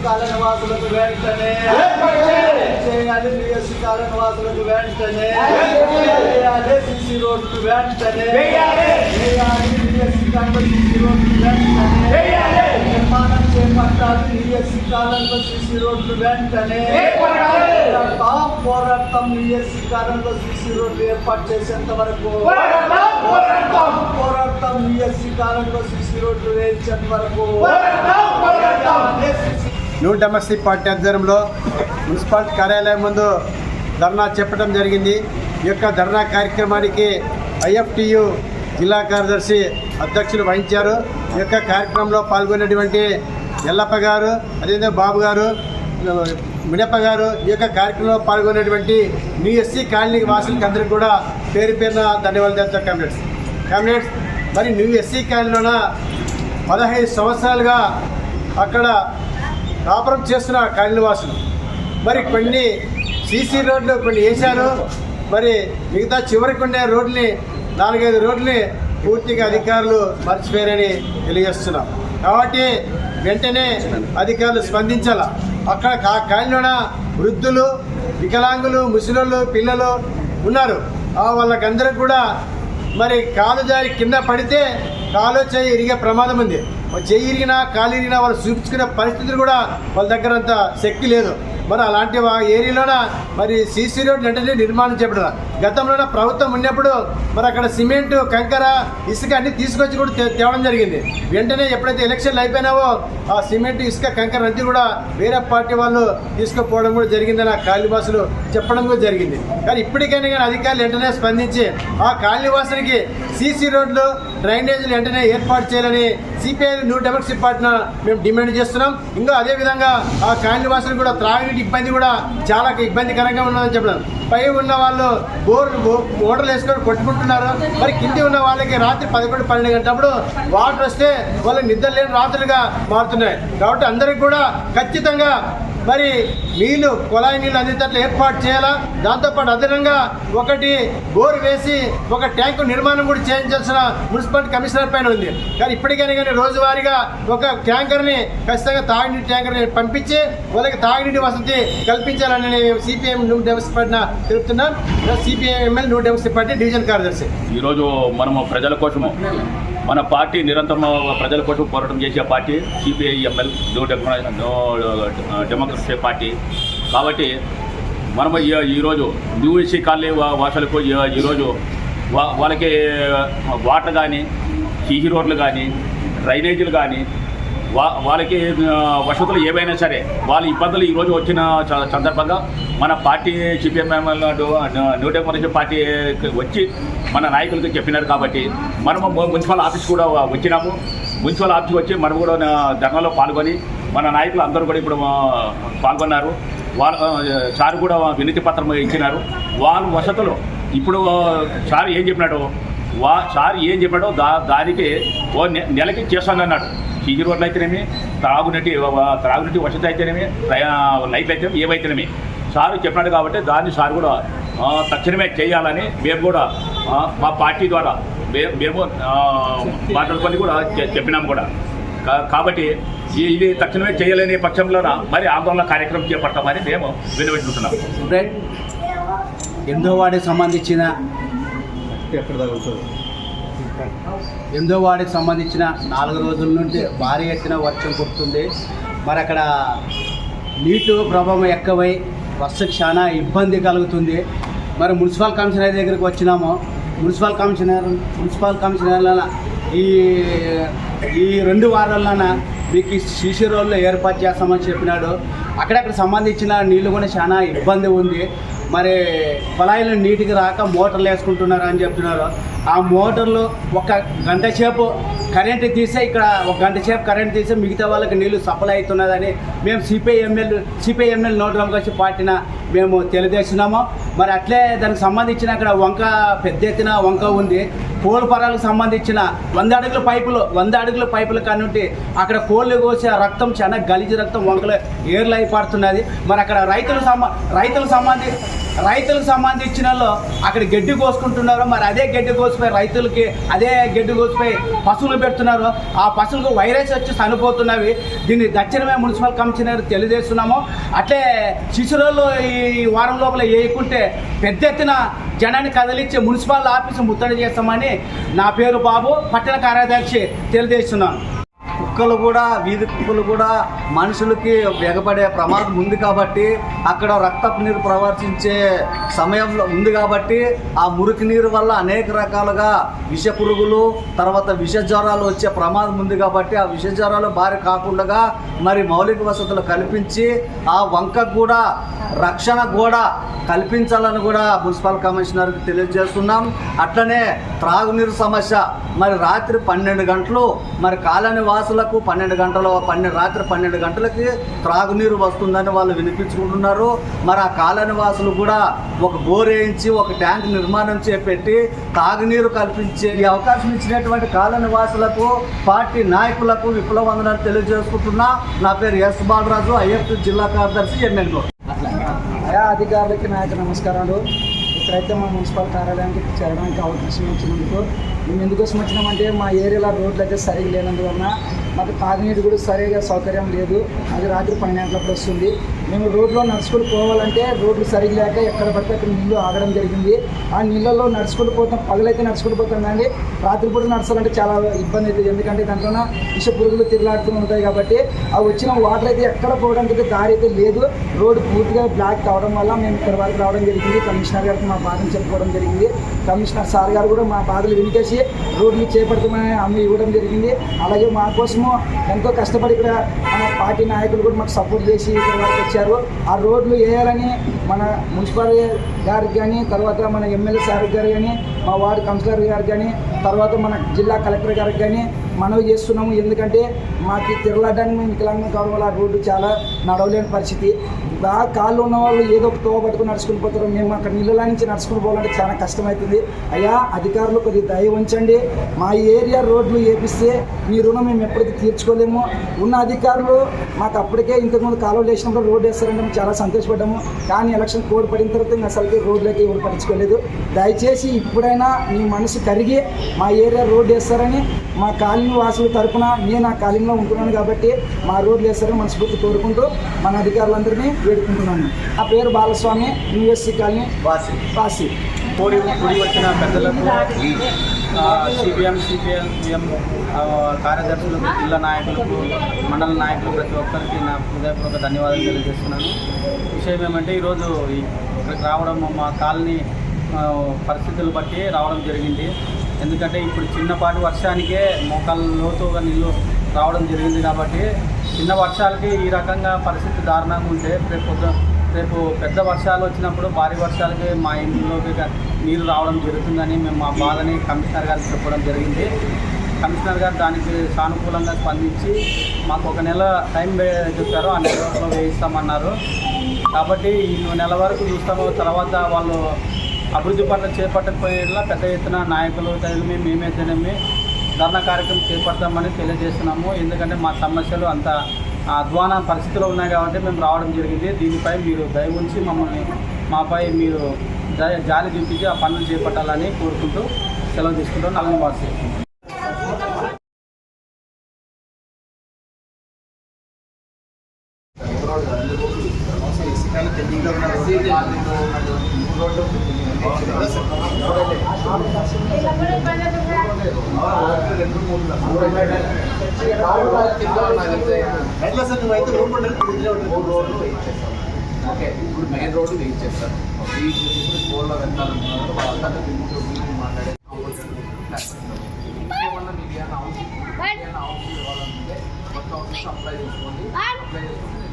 కాలనివాసులకు వెంటనే చేయాలి, డిఎస్సి కాలనివాసులకు వెంటనే చేయాలి, సిసి రోడ్డు వెంటనే చేయాలి, డిఎస్సి కాలనీ సిసి రోడ్డు వెంటనే నిర్మాణం చేపట్టాలి, డిఎస్సి కాలంలో సిసి రోడ్లు వెంటనే పోరాటం డిఎస్సి కాలంలో సిసి రోడ్లు ఏర్పాటు చేసేంత వరకు పోరాటం డిఎస్సి కాలంలో సిసి రోడ్లు వేయించేంత వరకు న్యూ డెమోక్రసీ పార్టీ ఆధ్వర్యంలో మున్సిపాలిటీ కార్యాలయం ముందు ధర్నా చెప్పడం జరిగింది. ఈ యొక్క ధర్నా కార్యక్రమానికి ఐఎఫ్టియు జిల్లా కార్యదర్శి అధ్యక్షులు వహించారు. ఈ యొక్క కార్యక్రమంలో పాల్గొన్నటువంటి ఎల్లప్ప గారు, అదేవిధంగా బాబు గారు, మిడప్ప గారు, ఈ యొక్క కార్యక్రమంలో పాల్గొన్నటువంటి న్యూ ఎస్సీ కాలనీ వాసులకి అందరికీ కూడా పేరు పేరున ధన్యవాదాలు చెప్తారు. కామ్రేడ్స్ మరి న్యూ ఎస్సీ కాలనీలోన 15 సంవత్సరాలుగా అక్కడ కాపురం చేస్తున్న కాలనీ వాసులు మరి కొన్ని సీసీ రోడ్లు కొన్ని వేశారు. మరి మిగతా చివరికి ఉండే రోడ్లని 4-5 రోడ్లని పూర్తిగా అధికారులు మర్చిపోయారని తెలియజేస్తున్నాం. కాబట్టి వెంటనే అధికారులు స్పందించాల. అక్కడ కాలనీలోన వృద్ధులు, వికలాంగులు, ముసలోళ్ళు, పిల్లలు ఉన్నారు. వాళ్ళకందరూ కూడా మరి కాలు జారి కింద పడితే కాలు చేయి ఇరిగే ప్రమాదం ఉంది. చెయ్యి ఇరిగినా కాలు ఇరిగినా వాళ్ళు చూపించుకునే పరిస్థితులు కూడా వాళ్ళ దగ్గర అంత శక్తి లేదు. మరి అలాంటి ఏరియాలోన మరి సీసీ రోడ్లు వెంటనే నిర్మాణం చేపట్టారు. గతంలోన ప్రభుత్వం ఉన్నప్పుడు మరి అక్కడ సిమెంటు, కంకర, ఇసుక అన్ని తీసుకొచ్చి కూడా తేవడం జరిగింది. వెంటనే ఎప్పుడైతే ఎలక్షన్లు అయిపోయినావో ఆ సిమెంట్, ఇసుక, కంకర అన్నీ కూడా వేరే పార్టీ వాళ్ళు తీసుకుపోవడం కూడా జరిగిందని ఆ కాలనీవాసులు చెప్పడం కూడా జరిగింది. కానీ ఇప్పటికైనా కానీ అధికారులు వెంటనే స్పందించి ఆ కాలనీవాసులకి సీసీ రోడ్లు, డ్రైనేజీలు వెంటనే ఏర్పాటు చేయాలని సిపిఐ న్యూ డెమోక్రసీ పార్టీని మేము డిమాండ్ చేస్తున్నాం. ఇంకా అదేవిధంగా ఆ కాలనీవాసులు కూడా త్రాగునీటి ఇబ్బంది కూడా చాలా ఇబ్బందికరంగా ఉన్నదని చెప్పడం. పై ఉన్న వాళ్ళు మోటార్లు వేసుకొని కొట్టుకుంటున్నారు. మరి కింది ఉన్న వాళ్ళకి రాత్రి 11-12 గంటలప్పుడు వాటర్ వస్తే వాళ్ళకి నిద్ర లేని రాత్రులుగా మారుతున్నాయి. కాబట్టి అందరికీ కూడా ఖచ్చితంగా మరి నీళ్లు, కుళాయి నీళ్ళు అందేటట్లు ఏర్పాటు చేయాలా. దాంతోపాటు అదనంగా ఒకటి బోరు వేసి ఒక ట్యాంకు నిర్మాణం కూడా చేయించాల్సిన మున్సిపాలిటీ కమిషనర్ పైన ఉంది. కానీ ఇప్పటికైనా కానీ రోజువారీగా ఒక ట్యాంకర్ని ఖచ్చితంగా తాగునీటి ట్యాంకర్ని పంపించి వాళ్ళకి తాగునీటి వసతి కల్పించాలని సిపిఎం న్యూ డెమోక్రసీ పార్టీ తెలుపుతున్నాం. CPML new democracy party division కార్యదర్శి. ఈరోజు మనము ప్రజల కోసము మన పార్టీ నిరంతరం ప్రజల కోసం పోరాటం చేసే party CPIML new democracy party. కాబట్టి మనము ఈరోజు న్యూ ఎస్సీ కాలనీ వాసులకు ఈరోజు వాళ్ళకి వాటర్ కానీ, సీసీ రోడ్లు కానీ, డ్రైనేజీలు కానీ, వాళ్ళకి వసతులు ఏవైనా సరే వాళ్ళ ఇబ్బందులు ఈరోజు వచ్చిన సందర్భంగా మన party CPML new democracy party వచ్చి మన నాయకులకి చెప్పినారు. కాబట్టి మనము మున్సిపల్ ఆఫీస్ కూడా వచ్చినాము. మున్సిపల్ ఆఫీస్కి వచ్చి మనం కూడా ధర్నాలో పాల్గొని మన నాయకులు అందరూ కూడా ఇప్పుడు పాల్గొన్నారు. సార్ కూడా వినతి పత్రం ఇచ్చినారు. వాళ్ళ వసతులు ఇప్పుడు సార్ ఏం చెప్పినాడు దానికి నెలకి చేస్తానన్నాడు. సీసీ రోడ్లు అయితేనేమి, త్రాగునీటి వసతి అయితేనేమి, లైట్లు అయితేనేమి, ఏవైతేనేమి సారు చెప్పినాడు. కాబట్టి దాన్ని సార్ కూడా తక్షణమే చేయాలని మేము కూడా మా పార్టీ ద్వారా మేము మాట్లాడుకొని కూడా చెప్పినాము కూడా. కాబట్టి ఇది తక్షణమే చేయలేని పక్షంలోన మరి ఆందోళన కార్యక్రమం చేపడతామని మేము విన్నవించుకుంటున్నాం. 8వ వార్డుకి సంబంధించిన 4 రోజుల నుండి భారీ ఎత్తున వర్షం కురుతుంది. మరి అక్కడ నీటి ప్రభావం ఎక్కువై బస్సుకు చాలా ఇబ్బంది కలుగుతుంది. మరి మున్సిపల్ కమిషనర్ దగ్గరికి వచ్చినాము. మున్సిపల్ కమిషనర్ ఈ 2 వారాలన మీకు సీసీ రోడ్లు ఏర్పాటు చేస్తామని చెప్పినాడు. అక్కడక్కడ సంబంధించిన నీళ్ళు కూడా చాలా ఇబ్బంది ఉంది. మరి పొలాయిలు నీటికి రాక మోటార్లు వేసుకుంటున్నారు అని చెప్తున్నారు. ఆ మోటార్లు 1 గంట సేపు కరెంటు తీస్తే ఇక్కడ 1 గంట సేపు కరెంటు తీస్తే మిగతా వాళ్ళకి నీళ్లు సప్లై అవుతున్నదని మేము సిపిఐఎంఎల్ న్యూ డెమోక్రసీ పార్టీన మేము తెలియజేస్తున్నాము. మరి అట్లే దానికి సంబంధించిన అక్కడ వంక పెద్ద ఎత్తున వంక ఉంది. కోళ్ళ పరాలకు సంబంధించిన 100 అడుగుల పైపుల కానుంటి అక్కడ కోళ్ళు కోసే రక్తం చాలా గలీజు రక్తం వంకలు ఏర్లు అయిపడుతున్నది. మరి అక్కడ రైతులు సంబంధించి రైతులకు సంబంధించిన వాళ్ళు అక్కడ గడ్డి కోసుకుంటున్నారు. మరి అదే గడ్డి కోసిపోయి రైతులకి అదే గడ్డి కోసిపోయి పశువులు పెడుతున్నారు. ఆ పశువులకు వైరస్ వచ్చి చనిపోతున్నవి. దీన్ని తక్షణమే మున్సిపల్ కమిషనర్ తెలియజేస్తున్నాము. అట్లే శిశురోళ్ళు ఈ వారం లోపల వేయకుంటే పెద్ద ఎత్తున జనాన్ని కదిలించి మున్సిపల్ ఆఫీసు ముట్టడి చేస్తామని నా పేరు బాబు, పట్టణ కార్యదర్శి తెలియజేస్తున్నాను. కుక్కలు కూడా, వీధి కుక్కలు కూడా మనుషులకి ఎగబడే ప్రమాదం ఉంది కాబట్టి, అక్కడ రక్తపు నీరు ప్రవర్తించే సమయంలో ఉంది కాబట్టి, ఆ మురికి నీరు వల్ల అనేక రకాలుగా విష పురుగులు, తర్వాత విష జ్వరాలు వచ్చే ప్రమాదం ఉంది కాబట్టి, ఆ విష జ్వరాలు బారి కాకుండా మరి మౌలిక వసతులు కల్పించి ఆ వంకకు కూడా రక్షణ కూడా కల్పించాలని కూడా మున్సిపల్ కమిషనర్కి తెలియజేస్తున్నాం. అట్లనే త్రాగునీరు సమస్య, మరి రాత్రి 12 గంటలు మరి కాలనీ వాసులకు రాత్రి 12 గంటలకి త్రాగునీరు వస్తుందని వాళ్ళు వినిపించుకుంటున్నారు. మరి ఆ కాలనీ వాసులు కూడా ఒక బోర్ వేయించి ఒక ట్యాంక్ నిర్మాణం చేపెట్టి తాగునీరు కల్పించే ఈ అవకాశం ఇచ్చినటువంటి కాలనీ వాసులకు, పార్టీ నాయకులకు విప్లవందనాలు తెలియజేసుకుంటున్నా. నా పేరు ఎస్ బాలరాజు, ఐఎఫ్టీ జిల్లా కార్యదర్శి, ఎమ్మెల్యే. అధికారులకి నాయకు నమస్కారాలు. ఇక్కడైతే మా మున్సిపల్ కార్యాలయానికి చేరడానికి అవకాశం ఇచ్చినందుకు మేము ఎందుకోసం వచ్చినామంటే, మా ఏరియాలో రోడ్లు అయితే సరిగా లేనందువలన మాకు తాగునీరు కూడా సరిగా సౌకర్యం లేదు. అది రాత్రి 12 గంటలప్పుడు వస్తుంది. మేము రోడ్లో నడుచుకుంటూ పోవాలంటే రోడ్లు సరిగా లేక ఎక్కడ పడితే అక్కడ నీళ్ళు ఆగడం జరిగింది. ఆ నీళ్ళలో నడుచుకుంటూ పోతాం, పగలైతే నడుచుకుంటూ పోతాం కానీ రాత్రిపూట నడచాలంటే చాలా ఇబ్బంది అవుతుంది. ఎందుకంటే దాంట్లో విష పురుగులు తిరలాడుతూ ఉంటాయి కాబట్టి ఆ వచ్చిన వాటర్ అయితే ఎక్కడ పోవడానికి దారి అయితే లేదు. రోడ్డు పూర్తిగా బ్లాక్ కావడం వల్ల మేము ఇక్కడ వరకు రావడం జరిగింది. కమిషనర్ గారికి మా బాధను చెప్పుకోవడం జరిగింది. కమిషనర్ సార్ గారు కూడా మా బాధలు వినికేసి రోడ్లు చేపడతామని హామీ ఇవ్వడం జరిగింది. అలాగే మా కోసము ఎంతో కష్టపడి ఇక్కడ మన పార్టీ నాయకులు కూడా మాకు సపోర్ట్ చేసి ఇక్కడ వరకు వచ్చారు. ఆ రోడ్లు వేయాలని మన మున్సిపల్ గారికి కానీ, తర్వాత మన ఎమ్మెల్యే సార్ గారు కానీ, మా వార్డు కౌన్సిలర్ గారు కానీ, తర్వాత మన జిల్లా కలెక్టర్ గారికి కానీ మనవి చేస్తున్నాము. ఎందుకంటే మాకు తిరగడానికి మేము వికలాంగం కావడం వల్ల రోడ్డు చాలా నడవలేని పరిస్థితి. బాగా కాళ్ళు ఉన్న వాళ్ళు ఏదో ఒక తోవ పట్టుకుని నడుచుకుని పోతారు. మేము అక్కడ నీళ్ళ నుంచి నడుచుకుని పోవాలంటే చాలా కష్టమవుతుంది. అయ్యా అధికారులు కొద్దిగా దయ ఉంచండి. మా ఏరియా రోడ్లు వేపిస్తే మీ రుణం మేము ఎప్పటికీ తీర్చుకోలేము. ఉన్న అధికారులు మాకు అప్పటికే ఇంతకుముందు కాలువలు వేసినప్పుడు రోడ్డు వేస్తారంటే మేము చాలా సంతోషపడ్డాము. కానీ ఎలక్షన్ కోడ్ పడిన తర్వాత ఇంకా అసలుకి రోడ్లకి ఎవరు పట్టించుకోలేదు. దయచేసి ఇప్పుడైనా మీ మనసు కరిగి మా ఏరియా రోడ్డు వేస్తారని మా కాలనీ వాసుల తరఫున నేను ఆ కాలనీలో ఉంటున్నాను కాబట్టి మా రోడ్లు వేస్తారని మనస్ఫూర్తి కోరుకుంటూ మన అధికారులందరినీ వేడుకుంటున్నాను. నా పేరు బాలస్వామి, యూఎస్సీ కాలనీ వాసి. కూడి వచ్చిన పెద్దలకు, సిపిఎం కార్యదర్శులకు, జిల్లా నాయకులకు, మండల నాయకులు, ప్రతి ఒక్కరికి నా హృదయపూర్వక ధన్యవాదాలు తెలియజేస్తున్నాను. విషయం ఏమంటే, ఈరోజు ఇక్కడికి రావడం మా కాలనీ పరిస్థితులు బట్టి రావడం జరిగింది. ఎందుకంటే ఇప్పుడు చిన్నపాటి వర్షానికే మోకాళ్ళ లోతుగా నీళ్ళు రావడం జరిగింది కాబట్టి, చిన్న వర్షాలకి ఈ రకంగా పరిస్థితి దారుణంగా ఉంటే రేపు పెద్ద వర్షాలు వచ్చినప్పుడు, భారీ వర్షాలకి మా ఇంట్లోకి నీరు రావడం జరుగుతుందని మేము మా బాధని కమిషనర్ గారికి చెప్పడం జరిగింది. కమిషనర్ గారు దానికి సానుకూలంగా స్పందించి మాకు 1 నెల టైం చెప్పారు. ఆ నెలలో వేయిస్తామన్నారు. కాబట్టి ఈ నెల వరకు చూస్తాము. తర్వాత వాళ్ళు అభివృద్ధి పనులు చేపట్టకపోయేలా పెద్ద ఎత్తున నాయకులు మేమైతేనేమి ధర్నా కార్యక్రమం చేపడతామని తెలియజేస్తున్నాము. ఎందుకంటే మా సమస్యలు అంత అధ్వాన పరిస్థితిలో ఉన్నాయి కాబట్టి మేము రావడం జరిగింది. దీనిపై మీరు దయ ఉంచి మాపై మీరు జాలి చూపించి ఆ పనులు చేపట్టాలని కోరుకుంటూ సెలవు తీసుకుంటాం. నల్లని వాసి. ఓకే, ఇప్పుడు మెయిన్ రోడ్డు వెయిట్ చేస్తారు. వెయిట్ చేసి ఫోన్లో వెళ్ళాలనుకున్నారు. వాళ్ళందరూ మాట్లాడే ఇంకేమన్నా మీకు ఏమైనా అవసరం ఇవ్వాలంటే కొత్త అవసరం అప్లై చేసుకోండి. అప్లై చేసుకుంటే